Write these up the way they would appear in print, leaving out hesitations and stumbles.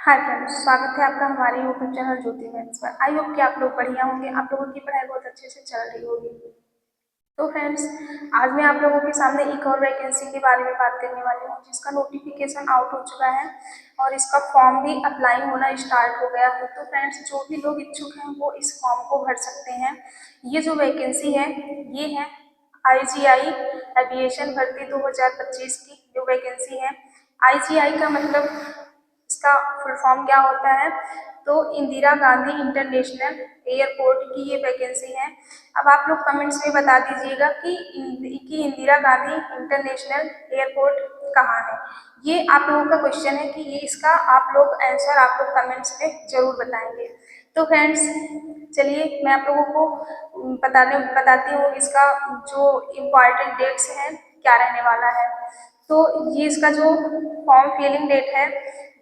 Hi friends, स्वागत है आपका हमारे यूट्यूब चैनल ज्योति मैथ्स पर। आई होप कि आप लोग बढ़िया होंगे। आप लोगों की पढ़ाई बहुत अच्छे से चल रही होगी। तो फ्रेंड्स, आज मैं आप लोगों के सामने एक और वैकेंसी के बारे में बात करने वाली हूँ जिसका नोटिफिकेशन आउट हो चुका है और इसका फॉर्म भी अप्लाई होना स्टार्ट हो गया है। तो फ्रेंड्स, जो भी लोग इच्छुक हैं वो इस फॉर्म को भर सकते हैं। ये जो वैकेंसी है ये है IGI एविएशन भर्ती 2025 की जो वैकेंसी है। IGI का मतलब, इसका फुल फॉर्म क्या होता है? तो इंदिरा गांधी इंटरनेशनल एयरपोर्ट की ये वैकेंसी है। अब आप लोग कमेंट्स में बता दीजिएगा कि इंदिरा गांधी इंटरनेशनल एयरपोर्ट कहाँ है। ये आप लोगों का क्वेश्चन है कि ये इसका आप लोग आंसर आप लोग कमेंट्स में जरूर बताएंगे। तो फ्रेंड्स, चलिए मैं आप लोगों को बताती हूँ इसका जो इम्पॉर्टेंट डेट्स हैं क्या रहने वाला है। तो ये इसका जो फॉर्म फिलिंग डेट है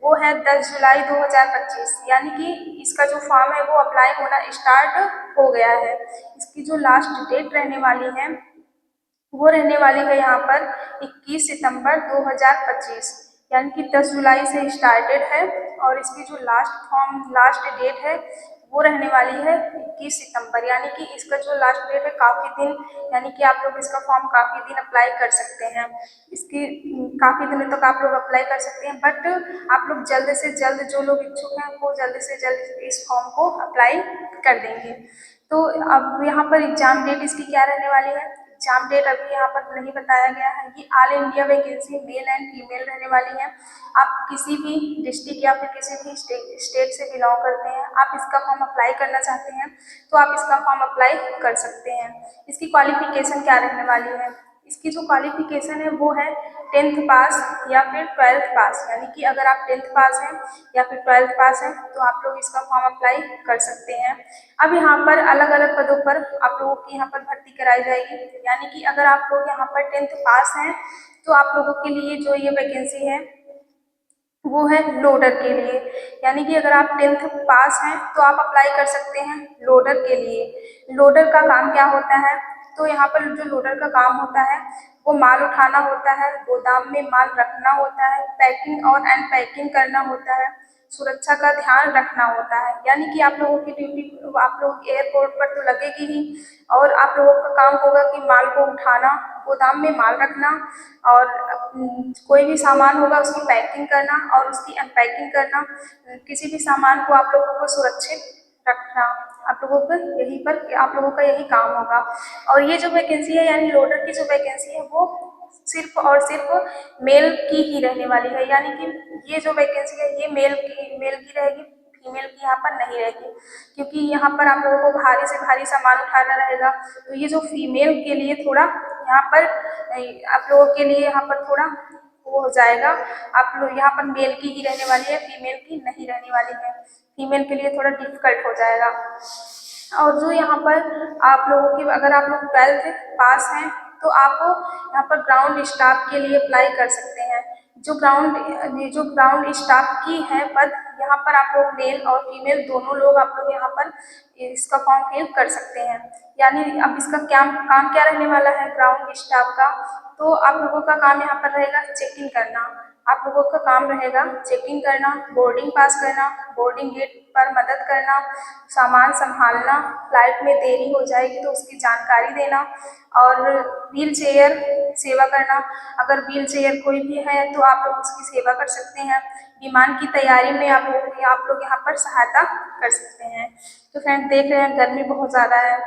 वो है 10 जुलाई 2025, यानी कि इसका जो फॉर्म है वो अप्लाई होना स्टार्ट हो गया है। इसकी जो लास्ट डेट रहने वाली है वो रहने वाली है यहाँ पर 21 सितंबर 2025, यानी कि 10 जुलाई से स्टार्टेड है। और इसकी जो लास्ट डेट है वो रहने वाली है 21 सितंबर, यानी कि इसका जो लास्ट डेट है काफ़ी दिन, यानी कि आप लोग इसका फॉर्म काफ़ी दिन अप्लाई कर सकते हैं। इसकी काफ़ी दिनों तक आप लोग अप्लाई कर सकते हैं, बट आप लोग जल्द से जल्द, जो लोग इच्छुक हैं वो जल्द से जल्द इस फॉर्म को अप्लाई कर देंगे। तो अब यहाँ पर एग्जाम डेट इसकी क्या रहने वाली है? एग्जाम डेट अभी यहाँ पर नहीं बताया गया है। ये all India vacancy male and female रहने वाली है। आप किसी भी डिस्ट्रिक्ट या फिर किसी भी स्टेट से बिलोंग करते हैं, आप इसका फॉर्म अप्लाई करना चाहते हैं तो आप इसका फॉर्म अप्लाई कर सकते हैं। इसकी क्वालिफिकेशन क्या रहने वाली है? इसकी जो क्वालिफिकेशन है वो है 10th पास या फिर 12th पास, यानी कि अगर आप 10th पास हैं या फिर 12th पास हैं तो आप लोग इसका फॉर्म अप्लाई कर सकते हैं। अब यहाँ पर अलग अलग पदों पर आप लोगों की यहाँ पर भर्ती कराई जाएगी, यानी कि अगर आप लोग यहाँ पर 10th पास हैं तो आप लोगों के लिए जो ये वैकेंसी है वो है लोडर के लिए, यानी कि अगर आप 10th पास हैं तो आप अप्लाई कर सकते हैं लोडर के लिए। लोडर का काम क्या होता है? तो यहाँ पर जो लोडर का काम होता है वो माल उठाना होता है, गोदाम में माल रखना होता है, पैकिंग और अनपैकिंग करना होता है, सुरक्षा का ध्यान रखना होता है। यानी कि आप लोगों की ड्यूटी आप लोग एयरपोर्ट पर तो लगेगी ही, और आप लोगों का काम होगा कि माल को उठाना, गोदाम में माल रखना, और कोई भी सामान होगा उसकी पैकिंग करना और उसकी अनपैकिंग करना, किसी भी सामान को आप लोगों को सुरक्षित रखना। आप लोगों का यही काम होगा। और ये जो वैकेंसी है यानी लोडर की जो वैकेंसी है वो सिर्फ और सिर्फ मेल की ही रहने वाली है, यानी कि ये जो वैकेंसी है ये मेल की रहेगी, फीमेल की यहाँ पर नहीं रहेगी, क्योंकि यहाँ पर आप लोगों को भारी से भारी सामान उठाना रहेगा। तो ये जो फीमेल के लिए थोड़ा यहाँ पर आप लोगों के लिए यहाँ पर थोड़ा वो हो जाएगा। आप लोग यहाँ पर मेल की ही रहने वाली है, फीमेल की नहीं रहने वाली है। फीमेल के लिए थोड़ा डिफिकल्ट हो जाएगा। और जो यहाँ पर आप लोगों की, अगर आप लोग 12th पास हैं तो आप यहाँ पर ग्राउंड स्टाफ के लिए अप्लाई कर सकते हैं। जो ग्राउंड स्टाफ की है पद, यहाँ पर आप लोग मेल और फीमेल दोनों लोग आप लोग यहाँ पर इसका फॉर्म फिल कर सकते हैं। यानी अब इसका क्या काम क्या रहने वाला है ग्राउंड स्टाफ का? तो आप लोगों का काम यहाँ पर रहेगा चेकिंग करना। आप लोगों का काम रहेगा चेकिंग करना, बोर्डिंग पास करना, बोर्डिंग गेट पर मदद करना, सामान संभालना, फ्लाइट में देरी हो जाएगी तो उसकी जानकारी देना, और व्हील चेयर सेवा करना। अगर व्हील चेयर कोई भी है तो आप लोग उसकी सेवा कर सकते हैं। विमान की तैयारी में आप लोग यहाँ पर सहायता कर सकते हैं। तो फ्रेंड, देख रहे हैं गर्मी बहुत ज़्यादा है।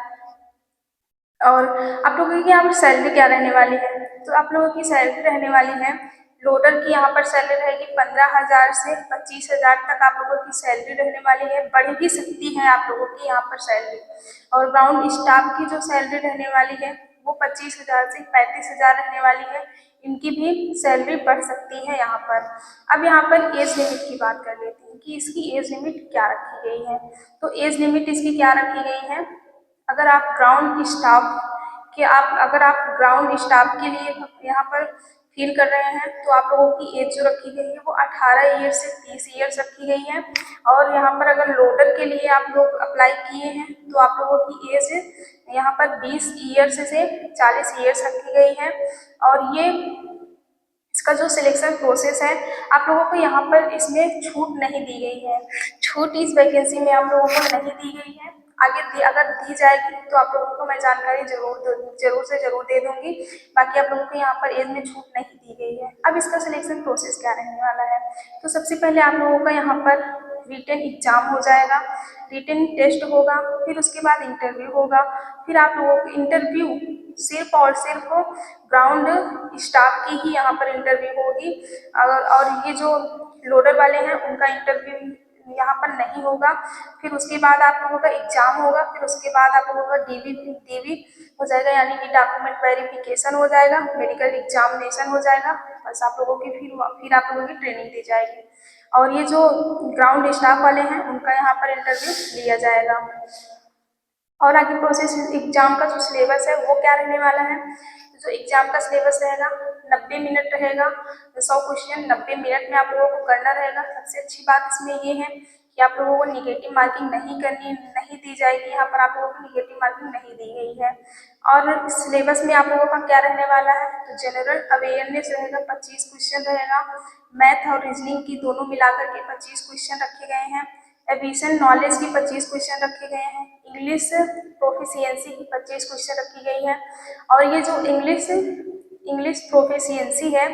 और आप लोगों की यहाँ पर सैलरी क्या रहने वाली है? तो आप लोगों की सैलरी रहने वाली है, लोडर की यहाँ पर सैलरी रहेगी 15,000 से 25,000 तक आप लोगों की सैलरी रहने वाली है। बढ़ भी सकती है आप लोगों की यहाँ पर सैलरी। और ग्राउंड स्टाफ की जो सैलरी रहने वाली है वो 25,000 से 35,000 रहने वाली है। इनकी भी सैलरी बढ़ सकती है यहाँ पर। अब यहाँ पर एज लिमिट की बात कर लेते हैं कि इसकी एज लिमिट क्या रखी गई है। तो एज लिमिट इसकी क्या रखी गई है? अगर आप ग्राउंड स्टाफ अगर आप ग्राउंड स्टाफ के लिए यहाँ पर फील कर रहे हैं तो आप लोगों की एज जो रखी गई है वो 18 ईयर से 30 ईयर्स रखी गई है। और यहाँ पर अगर लोडर के लिए आप लोग अप्लाई किए हैं तो आप लोगों की एज यहाँ पर 20 ईयर्स से 40 ईयर्स रखी गई है। और ये इसका जो सिलेक्शन प्रोसेस है, आप लोगों को यहाँ पर इसमें छूट नहीं दी गई है। छूट इस वैकेंसी में आप लोगों को नहीं दी गई है। अगर दी जाएगी तो आप लोगों को मैं जानकारी जरूर से जरूर दे दूंगी। बाकी आप लोगों को यहाँ पर एज में छूट नहीं दी गई है। अब इसका सिलेक्शन प्रोसेस क्या रहने वाला है, तो सबसे पहले आप लोगों का यहाँ पर रिटन एग्जाम हो जाएगा, रिटन टेस्ट होगा, फिर उसके बाद इंटरव्यू होगा। फिर आप लोगों को इंटरव्यू सिर्फ और सिर्फ ग्राउंड स्टाफ की ही यहाँ पर इंटरव्यू होगी। और ये जो लोडर वाले हैं उनका इंटरव्यू यहाँ पर नहीं होगा। फिर उसके बाद आप लोगों का एग्जाम होगा, फिर उसके बाद आप लोगों का डीवी हो जाएगा, यानी कि डॉक्यूमेंट वेरिफिकेशन हो जाएगा, मेडिकल एग्जामिनेशन हो जाएगा। बस आप लोगों की फिर आप लोगों की ट्रेनिंग दी जाएगी। और ये जो ग्राउंड स्टाफ वाले हैं उनका यहाँ पर इंटरव्यू लिया जाएगा। और आगे प्रोसेस एग्जाम का जो सिलेबस है वो क्या रहने वाला है, जो एग्जाम का सिलेबस रहेगा 90 मिनट रहेगा। 100 क्वेश्चन 90 मिनट में आप लोगों को करना रहेगा। सबसे अच्छी बात इसमें ये है कि आप लोगों को निगेटिव मार्किंग नहीं दी जाएगी। यहाँ पर आप लोगों को निगेटिव मार्किंग नहीं दी गई है। और सिलेबस में आप लोगों का क्या रहने वाला है, तो जनरल अवेयरनेस रहेगा, 25 क्वेश्चन रहेगा। मैथ और रीजनिंग की दोनों मिलाकर के 25 क्वेश्चन रखे गए हैं। एविएशन नॉलेज की 25 क्वेश्चन रखे गए हैं। इंग्लिश प्रोफिशिएंसी की 25 क्वेश्चन रखी गई है। और ये जो इंग्लिश प्रोफिशिएंसी है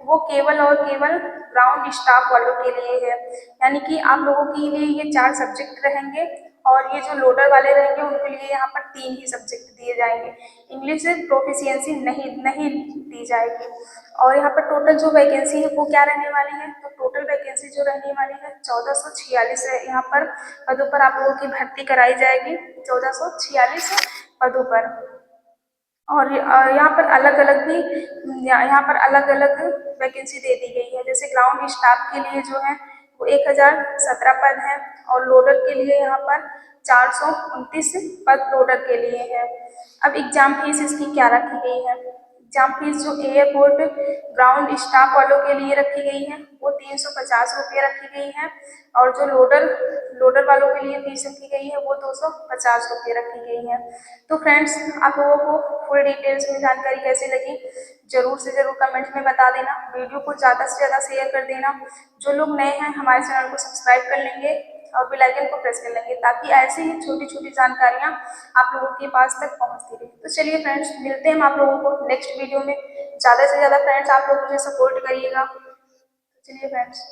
वो केवल और केवल ग्राउंड स्टाफ वालों के लिए है, यानी कि आप लोगों के लिए ये 4 सब्जेक्ट रहेंगे। और ये जो लोडर वाले रहेंगे उनके लिए यहाँ पर 3 ही सब्जेक्ट दिए जाएंगे। इंग्लिश प्रोफिशिएंसी नहीं दी जाएगी। और यहाँ पर टोटल जो वैकेंसी है वो क्या रहने वाली है, तो टोटल वैकेंसी जो रहने वाली है 1446 है। यहाँ पर पदों पर आप लोगों की भर्ती कराई जाएगी, 1446 पदों पर। और यहाँ पर अलग अलग भी यहाँ पर अलग अलग वैकेंसी दे दी गई है। जैसे ग्राउंड स्टाफ के लिए जो है वो 1017 पद है। और लोडर के लिए यहाँ पर 429 पद लोडर के लिए है। अब एग्जाम फीस इसकी क्या रखी गई है, एग्जाम फीस जो एयरपोर्ट ग्राउंड स्टाफ वालों के लिए रखी गई है वो 350 रुपये रखी गई है। और जो लोडर वालों के लिए फीस रखी गई है वो 250 रुपये रखी गई है। तो फ्रेंड्स, आप लोगों को फुल डिटेल्स में जानकारी कैसी लगी जरूर से जरूर कमेंट में बता देना। वीडियो को ज़्यादा से ज़्यादा शेयर कर देना। जो लोग नए हैं हमारे चैनल को सब्सक्राइब कर लेंगे और बेल आइकन को प्रेस कर लेंगे, ताकि ऐसे ही छोटी छोटी जानकारियाँ आप लोगों के पास तक पहुँचती रहे। तो चलिए फ्रेंड्स, मिलते हैं हम आप लोगों को नेक्स्ट वीडियो में। ज़्यादा से ज़्यादा फ्रेंड्स आप लोग मुझे सपोर्ट करिएगा। चलिए फ्रेंड्स।